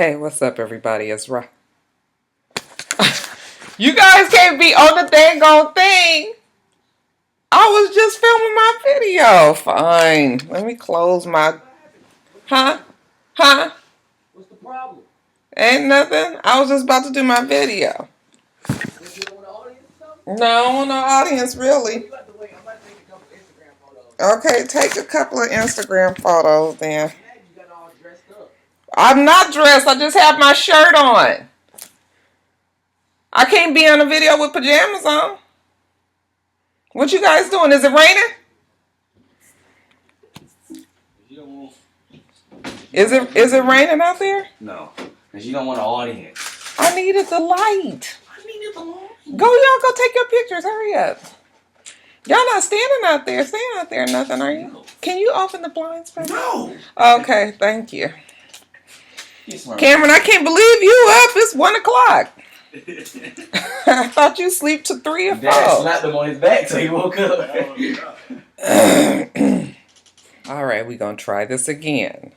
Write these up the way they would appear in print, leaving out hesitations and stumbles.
Hey, what's up, everybody? It's Rox. You guys can't be on the dang old thing. I was just filming my video. Fine. Let me close my... Huh? Huh? What's the problem? Ain't nothing. I was just about to do my video. You don't want the audience or something? No, I don't want no audience, really. You got to wait. I'm about to take a couple Instagram photos. Okay, take a couple of Instagram photos then. Yeah, you got all dressed up. I'm not dressed. I just have my shirt on. I can't be on a video with pajamas on. What you guys doing? Is it raining? You don't want... Is it raining out there? No, because you don't want an audience. I needed the light. I needed the light. Y'all go take your pictures. Hurry up. Y'all not standing out there, nothing, are you? No. Can you open the blinds for me? No. Okay, thank you. Smart. Cameron, I can't believe you up. It's 1 o'clock. I thought you sleep to 3 or 4. Dad slapped him on his back till he woke up. All right, we're going to try this again.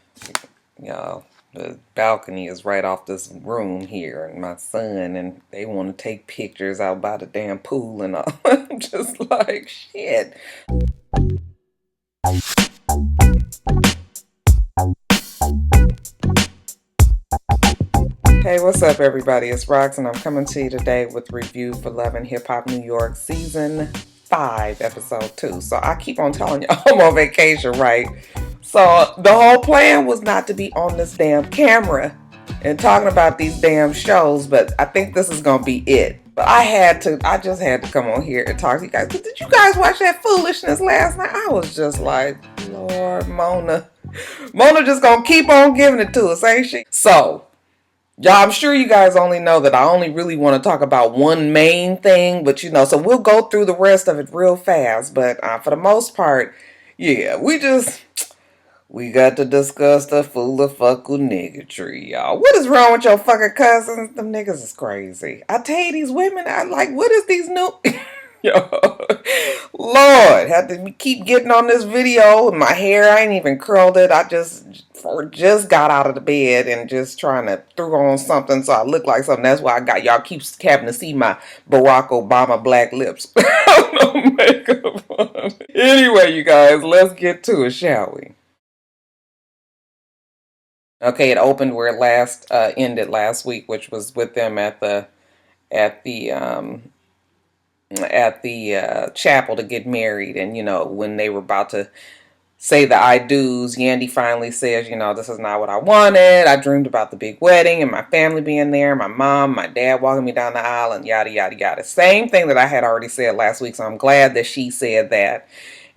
Y'all, the balcony is right off this room here, and my son, and they want to take pictures out by the damn pool and all. I'm just like, shit. Hey, what's up, everybody? It's Rox, and I'm coming to you today with review for Love and Hip Hop New York Season 5, Episode 2. So I keep on telling y'all I'm on vacation, right? So the whole plan was not to be on this damn camera and talking about these damn shows, but I think this is going to be it. But I just had to come on here and talk to you guys. But did you guys watch that foolishness last night? I was just like, Lord, Mona just going to keep on giving it to us, ain't she? So... y'all, I'm sure you guys only know that I only really want to talk about one main thing, but so we'll go through the rest of it real fast. But for the most part, yeah, we got to discuss the fool of fuckle niggatry, y'all. What is wrong with your fucking cousins? Them niggas is crazy. I tell you, these women, I like, what is these new... Yo, Lord, had to keep getting on this video. My hair, I ain't even curled it. I just got out of the bed and just trying to throw on something so I look like something. That's why I got y'all keep having to see my Barack Obama black lips. No makeup on. Anyway, you guys, let's get to it, shall we? Okay, it opened where it ended last week, which was with them at the chapel to get married, and when they were about to say the I do's, Yandy finally says, this is not what I wanted. I dreamed about the big wedding and my family being there, my mom, my dad walking me down the aisle, and yada yada yada. Same thing that I had already said last week, so I'm glad that she said that.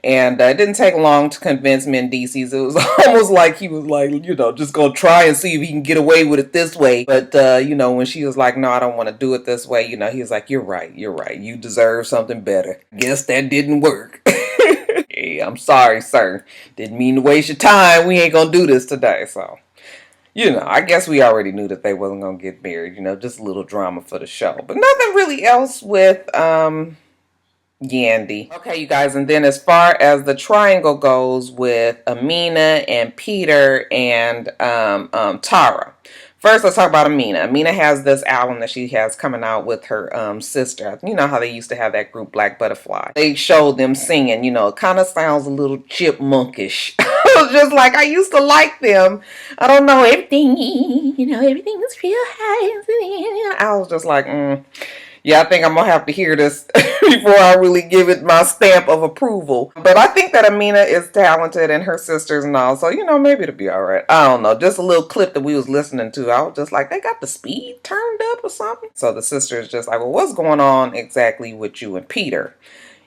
And it didn't take long to convince Mendices. It was almost like he was like, just going to try and see if he can get away with it this way. But, when she was like, no, I don't want to do it this way, he was like, you're right. You deserve something better. Guess that didn't work. Hey, I'm sorry, sir. Didn't mean to waste your time. We ain't going to do this today. So, I guess we already knew that they wasn't going to get married. Just a little drama for the show. But nothing really else with, Yandy. Okay, you guys, and then as far as the triangle goes with Amina and Peter and Tara. First, let's talk about Amina. Amina has this album that she has coming out with her sister. You know how they used to have that group Black Butterfly. They showed them singing, it kind of sounds a little chipmunkish. Just like I used to like them. I don't know, everything is real high. I was just like, yeah, I think I'm going to have to hear this before I really give it my stamp of approval. But I think that Amina is talented and her sisters and all. So, maybe it'll be all right. I don't know. Just a little clip that we was listening to. I was just like, they got the speed turned up or something. So the sister is just like, well, what's going on exactly with you and Peter?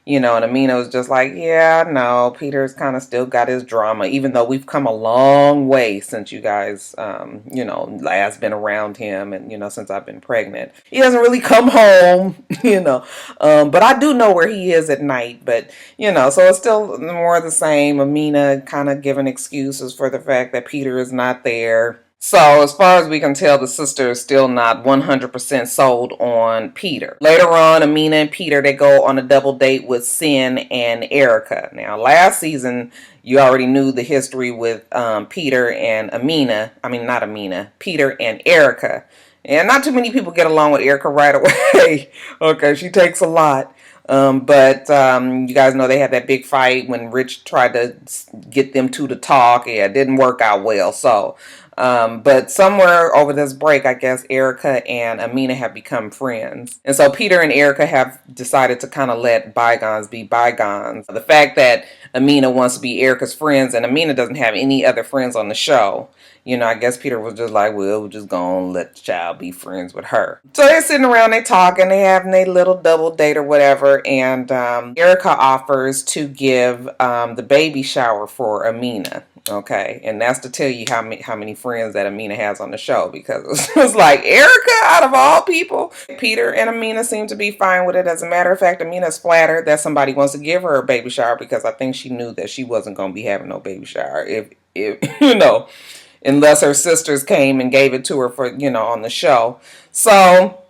And Amina was just like, yeah, no, Peter's kind of still got his drama, even though we've come a long way since you guys, last been around him and, since I've been pregnant. He doesn't really come home, but I do know where he is at night, but, so it's still more of the same. Amina kind of giving excuses for the fact that Peter is not there. So as far as we can tell, the sister is still not 100% sold on Peter. Later on, Amina and Peter, they go on a double date with Sin and Erica. Now, last season, you already knew the history with Peter and Amina. I mean, not Amina. Peter and Erica. And not too many people get along with Erica right away. Okay, she takes a lot. But you guys know they had that big fight when Rich tried to get them two to talk. Yeah, it didn't work out well. So, but somewhere over this break, I guess Erica and Amina have become friends. And so Peter and Erica have decided to kind of let bygones be bygones. The fact that Amina wants to be Erica's friends and Amina doesn't have any other friends on the show. You know, I guess Peter was just like, well, we're just going to let the child be friends with her. So they're sitting around, they talking, they having a little double date or whatever. And Erica offers to give the baby shower for Amina. Okay. And that's to tell you how many friends that Amina has on the show. Because it was like, Erica, out of all people. Peter and Amina seem to be fine with it. As a matter of fact, Amina's flattered that somebody wants to give her a baby shower. Because I think she knew that she wasn't going to be having no baby shower. If you know, unless her sisters came and gave it to her for, you know, on the show. So,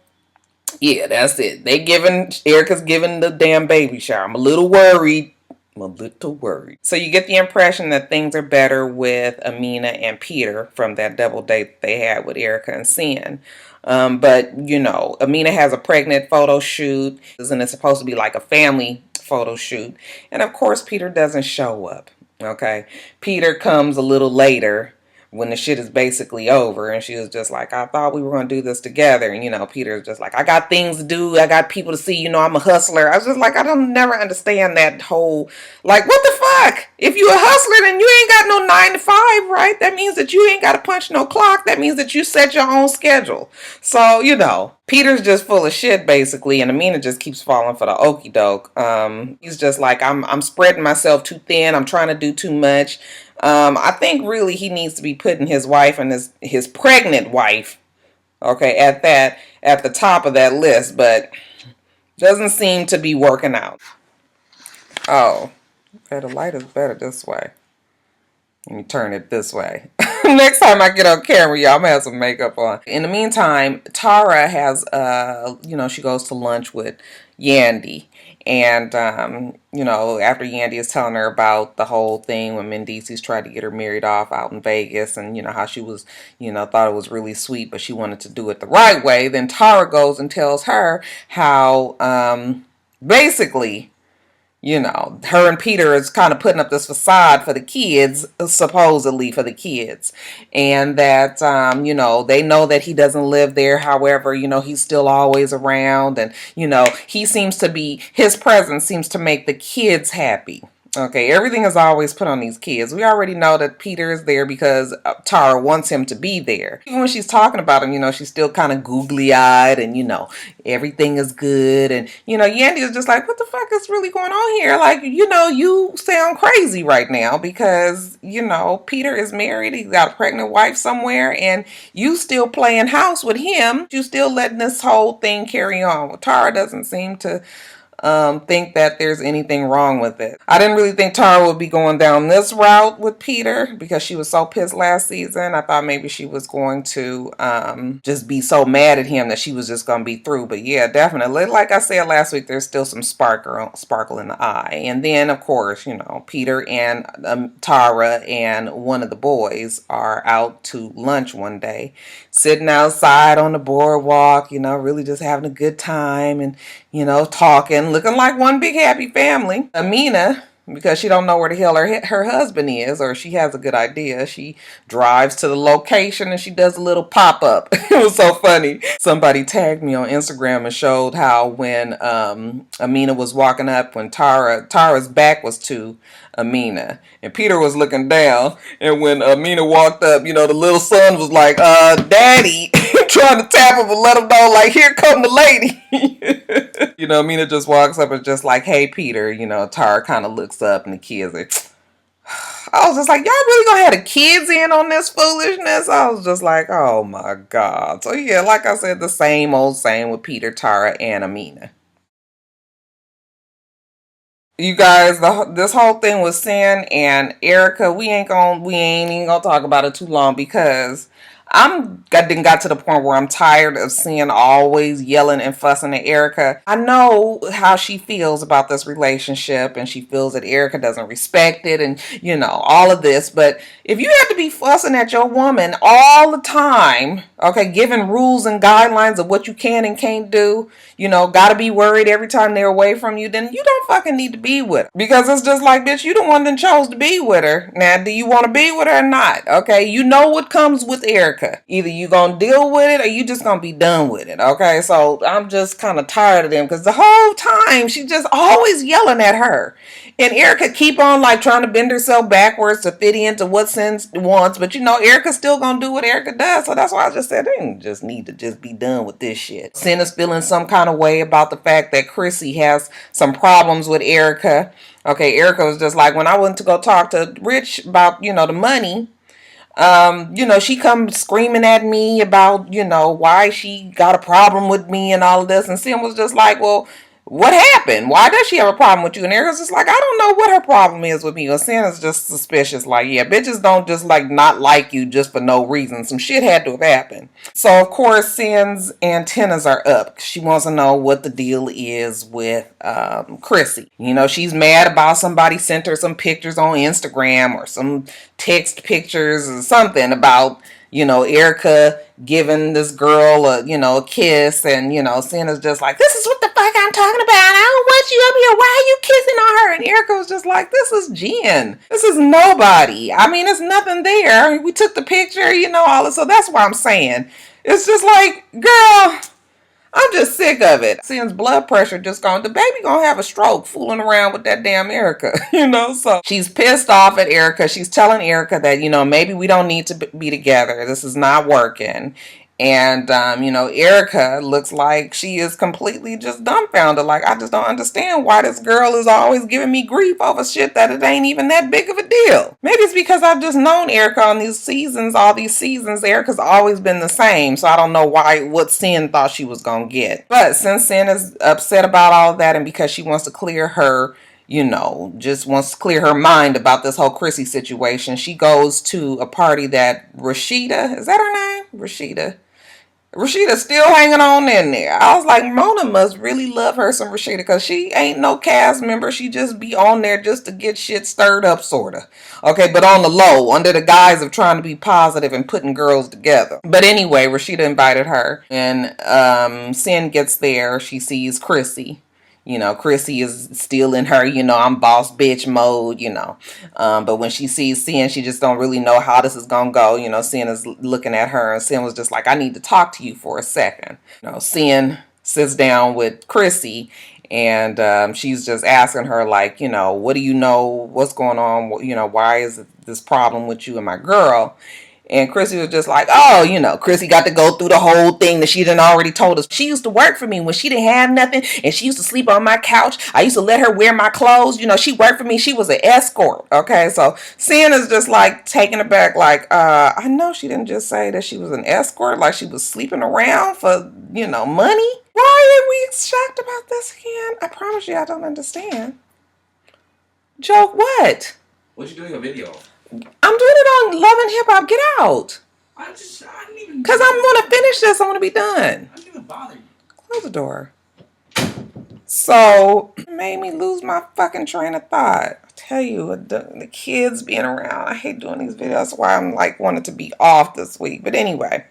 yeah, that's it. Erica's giving the damn baby shower. I'm a little worried. So you get the impression that things are better with Amina and Peter from that double date they had with Erica and Sin. But, you know, Amina has a pregnant photo shoot, and it's supposed to be like a family photo shoot. And, of course, Peter doesn't show up. Okay. Peter comes a little later when the shit is basically over, and she was just like, I thought we were going to do this together. And, you know, Peter's just like, I got things to do. I got people to see. You know, I'm a hustler. I was just like, I don't never understand that whole, like, what the fuck? If you a hustler, then you ain't got no 9 to 5, right? That means that you ain't got to punch no clock. That means that you set your own schedule. So, you know, Peter's just full of shit, basically, and Amina just keeps falling for the okie doke. He's just like, I'm spreading myself too thin. I'm trying to do too much. I think really he needs to be putting his wife and his pregnant wife, okay, at the top of that list, but doesn't seem to be working out. Oh, okay, the light is better this way. Let me turn it this way. Next time I get on camera, y'all, I'm gonna have some makeup on. In the meantime, Tara has, you know, she goes to lunch with Yandy. And, you know, after Yandy is telling her about the whole thing when Mendices tried to get her married off out in Vegas and, you know, how she was, you know, thought it was really sweet, but she wanted to do it the right way. Then Tara goes and tells her how, basically, you know, her and Peter is kind of putting up this facade for the kids, supposedly for the kids. And that, you know, they know that he doesn't live there. However, you know, he's still always around. And, you know, his presence seems to make the kids happy. Okay, everything is always put on these kids. We already know that Peter is there because Tara wants him to be there. Even when she's talking about him, you know, she's still kind of googly-eyed and, you know, everything is good. And, you know, Yandy is just like, what the fuck is really going on here? Like, you know, you sound crazy right now because, you know, Peter is married. He's got a pregnant wife somewhere and you still playing house with him. You still letting this whole thing carry on. Well, Tara doesn't seem to think that there's anything wrong with it. I didn't really think Tara would be going down this route with Peter because she was so pissed last season. I thought maybe she was going to just be so mad at him that she was just going to be through. But yeah, definitely. Like I said last week, there's still some sparkle in the eye. And then, of course, you know, Peter and Tara and one of the boys are out to lunch one day, sitting outside on the boardwalk, you know, really just having a good time and, you know, talking, looking like one big happy family. Amina, because she don't know where the hell her husband is, or she has a good idea, she drives to the location and she does a little pop-up. It was so funny. Somebody tagged me on Instagram and showed how when Amina was walking up, when Tara's back was to Amina and Peter was looking down, and when Amina walked up, you know, the little son was like, Daddy, trying to tap him and let him know, like, here come the lady. You know, Amina just walks up and just like, hey, Peter. You know, Tara kind of looks up and the kids are, I was just like, y'all really gonna have the kids in on this foolishness? I was just like, oh my God. So yeah, like I said, the same old same with Peter, Tara, and Amina. You guys, this whole thing with Sin and Erica, we ain't even gonna talk about it too long because I didn't got to the point where I'm tired of seeing always yelling and fussing at Erica. I know how she feels about this relationship, and she feels that Erica doesn't respect it, and all of this. But if you have to be fussing at your woman all the time, okay, giving rules and guidelines of what you can and can't do, gotta be worried every time they're away from you, then you don't fucking need to be with her. Because it's just like, bitch, you the one that chose to be with her. Now, do you want to be with her or not? Okay, you know what comes with Erica. Either you gonna deal with it or you just gonna be done with it. Okay, so I'm just kind of tired of them because the whole time she just always yelling at her. And Erica keep on like trying to bend herself backwards to fit into what Sin wants. But Erica's still gonna do what Erica does. So that's why I just said they just need to just be done with this shit. Sin is feeling some kind of way about the fact that Chrissy has some problems with Erica. Okay, Erica was just like, when I went to go talk to Rich about, the money, she comes screaming at me about, why she got a problem with me and all of this. And Sin was just like, well, what happened? Why does she have a problem with you? And Erica's just like, I don't know what her problem is with me. And Sin is just suspicious. Like, yeah, bitches don't just like not like you just for no reason. Some shit had to have happened. So, of course, Sin's antennas are up. She wants to know what the deal is with Chrissy. She's mad about somebody sent her some pictures on Instagram or some text pictures or something about Erica giving this girl a kiss, and Sin is just like, this is what the fuck I'm talking about. I don't want you up here. Why are you kissing on her? And Erica was just like, this is Jen. This is nobody. I mean, there's nothing there. We took the picture, all this. So that's why I'm saying it's just like, girl, I'm just sick of it. Sin's blood pressure just gone. The baby gonna have a stroke fooling around with that damn Erica, So she's pissed off at Erica. She's telling Erica that, maybe we don't need to be together. This is not working. And, Erica looks like she is completely just dumbfounded. Like, I just don't understand why this girl is always giving me grief over shit that it ain't even that big of a deal. Maybe it's because I've just known Erica on these seasons, all these seasons. Erica's always been the same. So I don't know what Sin thought she was going to get. But since Sin is upset about all of that, and because she wants to clear her just wants to clear her mind about this whole Chrissy situation, she goes to a party that Rashida, is that her name? Rashida's still hanging on in there. I was like, Mona must really love her some Rashida, because she ain't no cast member. She just be on there just to get shit stirred up, sort of. Okay, but on the low, under the guise of trying to be positive and putting girls together. But anyway, Rashida invited her, and Sin gets there. She sees Chrissy. Chrissy is still in her, I'm boss bitch mode, But when she sees Sin, she just don't really know how this is going to go. Sin is looking at her, and Sin was just like, I need to talk to you for a second. Sin sits down with Chrissy, and she's just asking her, like, what do you know? What's going on? Why is this problem with you and my girl? And Chrissy was just like, oh, Chrissy got to go through the whole thing that she done already told us. She used to work for me when she didn't have nothing, and she used to sleep on my couch. I used to let her wear my clothes. She worked for me. She was an escort. Okay, so Sin is just like taken aback, like, I know she didn't just say that she was an escort, like she was sleeping around for, money. Why are we shocked about this again? I promise you I don't understand. Joke what? What you doing a video? I'm doing it on Love and Hip Hop. Get out. I didn't even. Because I'm going to finish this. I want to be done. I didn't even bother you. Close the door. So, it made me lose my fucking train of thought. I tell you, the kids being around. I hate doing these videos. That's why I'm like wanted to be off this week. But anyway.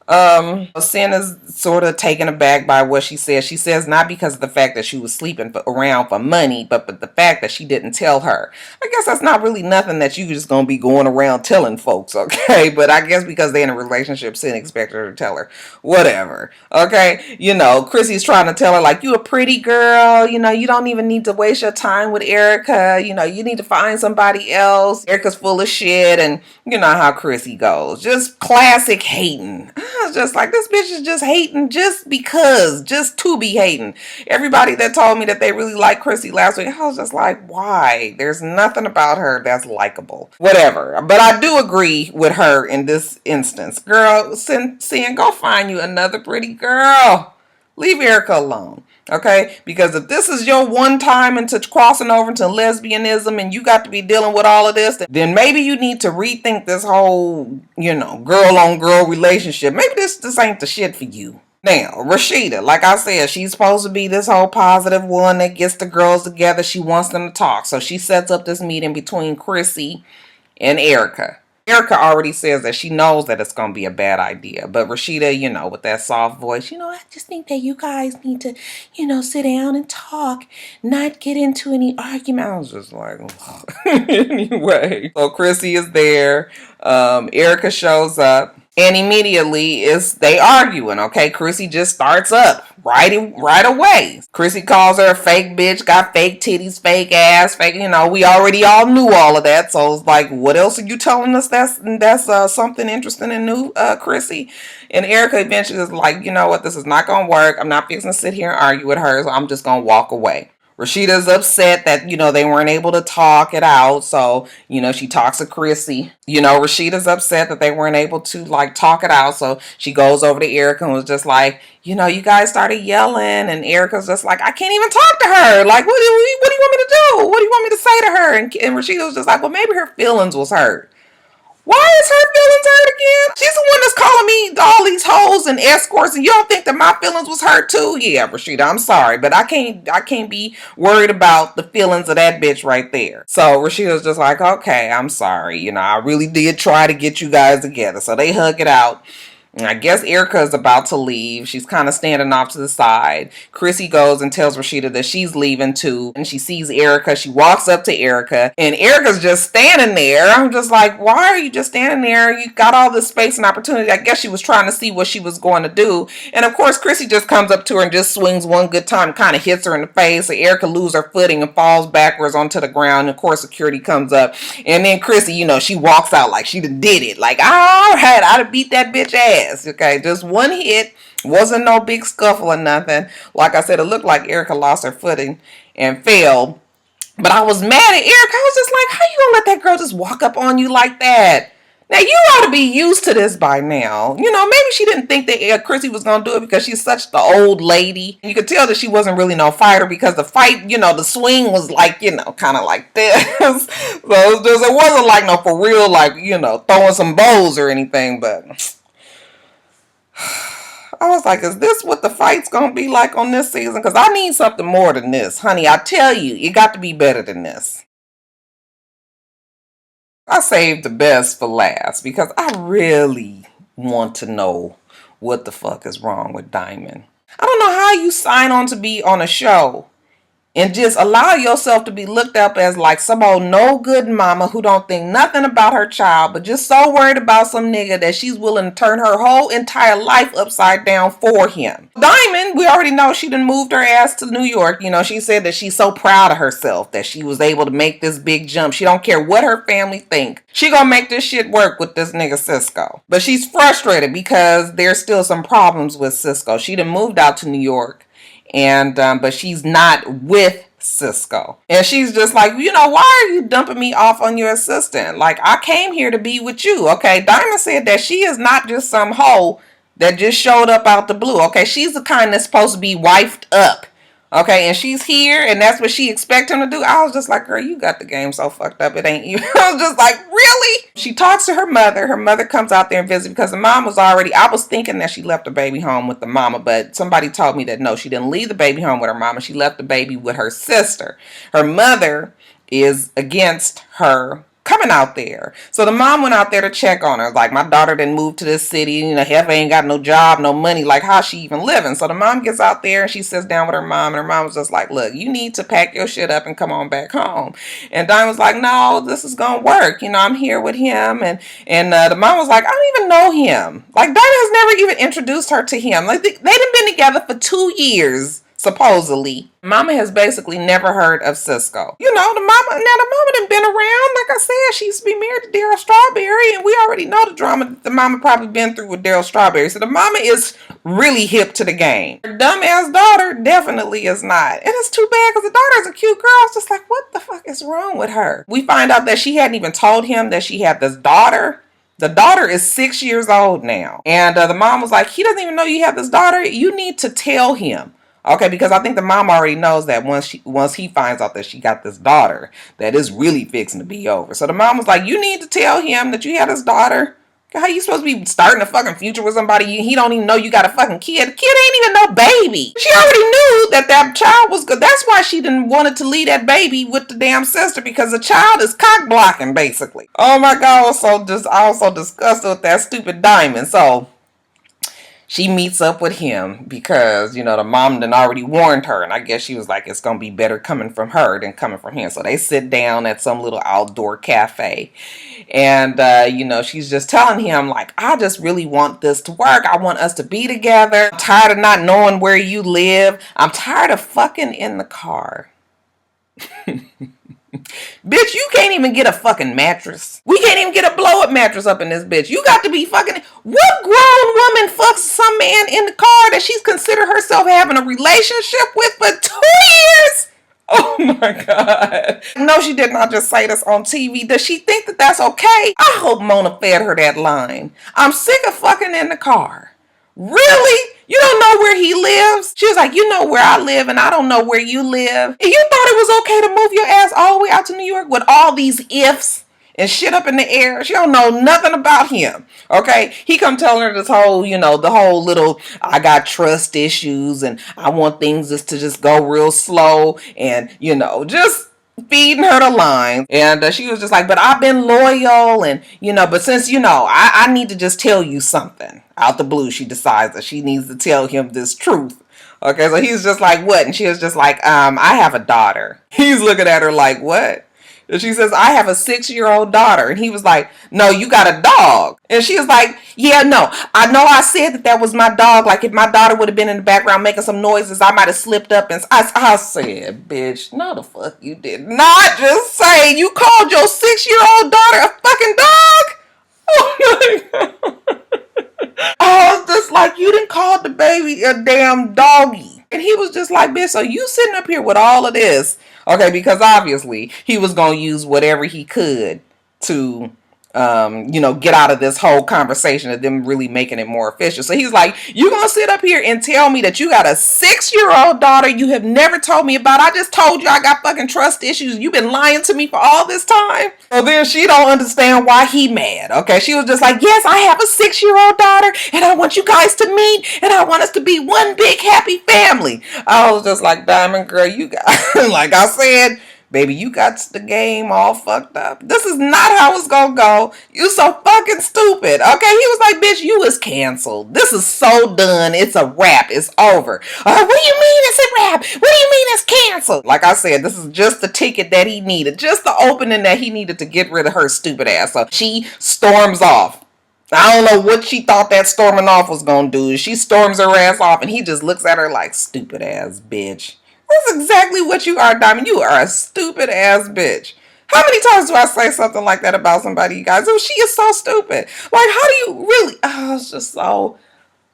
Sin is sort of taken aback by what she says. She says not because of the fact that she was sleeping around for money, but the fact that she didn't tell her. I guess that's not really nothing that you just gonna be going around telling folks, okay? But I guess because they're in a relationship, Sin expected her to tell her. Whatever, okay? Chrissy's trying to tell her, like, you a pretty girl, you don't even need to waste your time with Erica, you need to find somebody else. Erica's full of shit, and you know how Chrissy goes. Just classic hating. I was just like, this bitch is just hating just because, just to be hating. Everybody that told me that they really liked Chrissy last week, I was just like, why? There's nothing about her that's likable. Whatever. But I do agree with her in this instance. Girl, Sin, go find you another pretty girl. Leave Erica alone. Okay? Because if this is your one time into crossing over into lesbianism and you got to be dealing with all of this, then maybe you need to rethink this whole, girl on girl relationship. Maybe this ain't the shit for you. Now, Rashida, like I said, she's supposed to be this whole positive one that gets the girls together. She wants them to talk. So she sets up this meeting between Chrissy and Erica. Erica already says that she knows that it's going to be a bad idea. But Rashida, with that soft voice, I just think that you guys need to, sit down and talk, not get into any argument. I was just like, anyway. So Chrissy is there. Erica shows up. And immediately they arguing, okay? Chrissy just starts up right away. Chrissy calls her a fake bitch, got fake titties, fake ass, fake, we already all knew all of that. So it's like, what else are you telling us that's something interesting and new, Chrissy? And Erica eventually is like, you know what, this is not going to work. I'm not fixing to sit here and argue with her, so I'm just going to walk away. Rashida's upset that, they weren't able to talk it out. So, she talks to Chrissy. Rashida's upset that they weren't able to, talk it out. So she goes over to Erica and was just like, you guys started yelling. And Erica's just like, I can't even talk to her. Like, what do you want me to do? What do you want me to say to her? And Rashida was just like, well, maybe her feelings was hurt. Why is her feelings hurt again? She's the one that's calling me all these hoes and escorts, and you don't think that my feelings was hurt too? Yeah, Rashida, I'm sorry, but I can't be worried about the feelings of that bitch right there. So Rashida's just like, okay, I'm sorry. I really did try to get you guys together. So they hug it out. And I guess Erica is about to leave. She's kind of standing off to the side. Chrissy goes and tells Rashida that she's leaving too. And she sees Erica. She walks up to Erica. And Erica's just standing there. I'm just like, why are you just standing there? You got all this space and opportunity. I guess she was trying to see what she was going to do. And of course, Chrissy just comes up to her and just swings one good time, kind of hits her in the face. So Erica loses her footing and falls backwards onto the ground. And of course, security comes up. And then Chrissy, she walks out like she done did it. Like, all right, I'd have beat that bitch ass. Okay, just one hit, wasn't no big scuffle or nothing. Like I said, it looked like Erica lost her footing and fell. But I was mad at Erica. I was just like, how you gonna let that girl just walk up on you like that? Now, you ought to be used to this by now. Maybe she didn't think that Chrissy was going to do it because she's such the old lady. You could tell that she wasn't really no fighter because the fight, the swing was like, kind of like this. So it wasn't like no for real, like, throwing some bows or anything, but I was like, is this what the fight's going to be like on this season? Because I need something more than this. Honey, I tell you, it got to be better than this. I saved the best for last because I really want to know what the fuck is wrong with Diamond. I don't know how you sign on to be on a show and just allow yourself to be looked up as like some old no good mama who don't think nothing about her child, but just so worried about some nigga that she's willing to turn her whole entire life upside down for him. Diamond, we already know she done moved her ass to New York. She said that she's so proud of herself that she was able to make this big jump. She don't care what her family think. She gonna make this shit work with this nigga Cisco. But she's frustrated because there's still some problems with Cisco. She done moved out to New York. And but she's not with Cisco. And she's just like, why are you dumping me off on your assistant? Like, I came here to be with you. Okay, Diamond said that she is not just some hoe that just showed up out the blue. Okay, she's the kind that's supposed to be wifed up. Okay, and she's here, and that's what she expect him to do. I was just like, girl, you got the game so fucked up, it ain't you. I was just like, really? She talks to her mother. Her mother comes out there and visits because the mom was already, I was thinking that she left the baby home with the mama, but somebody told me that no, she didn't leave the baby home with her mama. She left the baby with her sister. Her mother is against her coming out there. So the mom went out there to check on her. Like, my daughter didn't move to this city. Heifer ain't got no job, no money. Like, how's she even living? So the mom gets out there and she sits down with her mom. And her mom was just like, look, you need to pack your shit up and come on back home. And Diane was like, no, this is going to work. I'm here with him. And the mom was like, I don't even know him. Like, Diane has never even introduced her to him. Like, they've been together for 2 years. Supposedly, mama has basically never heard of Cisco. The mama done been around. Like I said, she used to be married to Daryl Strawberry, and we already know the drama that the mama probably been through with Daryl Strawberry. So the mama is really hip to the game. Her dumbass daughter definitely is not. And it's too bad because the daughter is a cute girl. It's just like, what the fuck is wrong with her? We find out that she hadn't even told him that she had this daughter The daughter is 6 years old now. And the mom was like, he doesn't even know you have this daughter. You need to tell him. Okay, because I think the mom already knows that once he finds out that she got this daughter, that is really fixing to be over. So the mom was like, you need to tell him that you had this daughter. How you supposed to be starting a fucking future with somebody he don't even know you got a fucking kid? The kid ain't even no baby. She already knew that child was good. That's why she didn't wanted to leave that baby with the damn sister, because the child is cock blocking basically. Oh my god, I was so disgusted with that stupid Diamond. So she meets up with him because, you know, the mom done already warned her. And I guess she was like, it's going to be better coming from her than coming from him. So they sit down at some little outdoor cafe. And, you know, she's just telling him, like, I just really want this to work. I want us to be together. I'm tired of not knowing where you live. I'm tired of fucking in the car. Bitch, you can't even get a fucking mattress. We can't even get a blow-up mattress up in this bitch. You got to be fucking... What grown woman fucks some man in the car that she's considered herself having a relationship with for 2 years? Oh my god. No, she did not just say this on TV. Does she think that that's okay? I hope Mona fed her that line. I'm sick of fucking in the car. Really? You don't know where he lives? She was like, you know where I live and I don't know where you live. And you thought it was okay to move your ass all the way out to New York with all these ifs and shit up in the air? She don't know nothing about him. Okay? He come telling her this whole, you know, the whole little, I got trust issues and I want things to just go real slow and, you know, just feeding her the line. And she was just like, but I've been loyal and, you know, but since, you know, I need to just tell you something. Out the blue, she decides that she needs to tell him this truth. Okay, so he's just like, what? And she was just like, I have a daughter. He's looking at her like, what? And she says, I have a 6-year-old daughter. And he was like, no, you got a dog. And she was like, yeah, no, I know I said that was my dog. Like, if my daughter would have been in the background making some noises, I might have slipped up. And I said, bitch, no the fuck you did not just say you called your 6-year-old daughter a fucking dog. Oh my god. I was just like, you didn't call the baby a damn doggy. And he was just like, bitch, so you sitting up here with all of this. Okay, because obviously he was going to use whatever he could to, you know, get out of this whole conversation of them really making it more official. So he's like, you going to sit up here and tell me that you got a 6-year-old daughter you have never told me about? I just told you I got fucking trust issues. You've been lying to me for all this time. So then she don't understand why he mad. Okay, she was just like, yes, I have a 6-year-old daughter and I want you guys to meet and I want us to be one big happy family. I was just like, Diamond girl, you got, like I said, baby, you got the game all fucked up. This is not how it's gonna go. You so fucking stupid. Okay, he was like, bitch, you is canceled. This is so done. It's a wrap. It's over. What do you mean it's a wrap? What do you mean it's canceled? Like I said, this is just the ticket that he needed. Just the opening that he needed to get rid of her stupid ass. So she storms off. I don't know what she thought that storming off was gonna do. She storms her ass off and he just looks at her like, stupid ass bitch. That's exactly what you are, Diamond. You are a stupid ass bitch. How many times do I say something like that about somebody, you guys? Oh, she is so stupid. Like, how do you really... Oh, it's just so...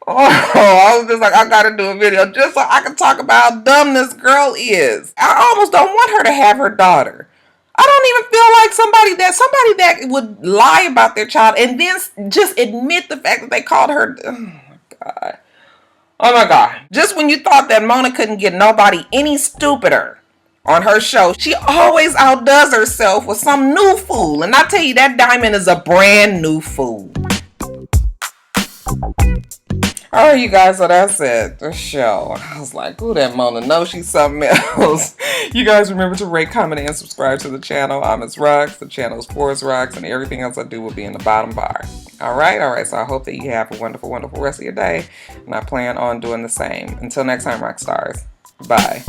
Oh, I was just like, I gotta do a video just so I can talk about how dumb this girl is. I almost don't want her to have her daughter. I don't even feel like somebody that would lie about their child and then just admit the fact that they called her... Oh, my God. Oh my god. Just when you thought that Mona couldn't get nobody any stupider on her show, she always outdoes herself with some new fool. And I tell you, that Diamond is a brand new fool. Alright, you guys, so that's it. The show. I was like, ooh, that Mona knows she's something else. You guys remember to rate, comment, and subscribe to the channel. I'm itsrox. The channel is for itsrox, and everything else I do will be in the bottom bar. Alright, so I hope that you have a wonderful, wonderful rest of your day. And I plan on doing the same. Until next time, Roxstars. Bye.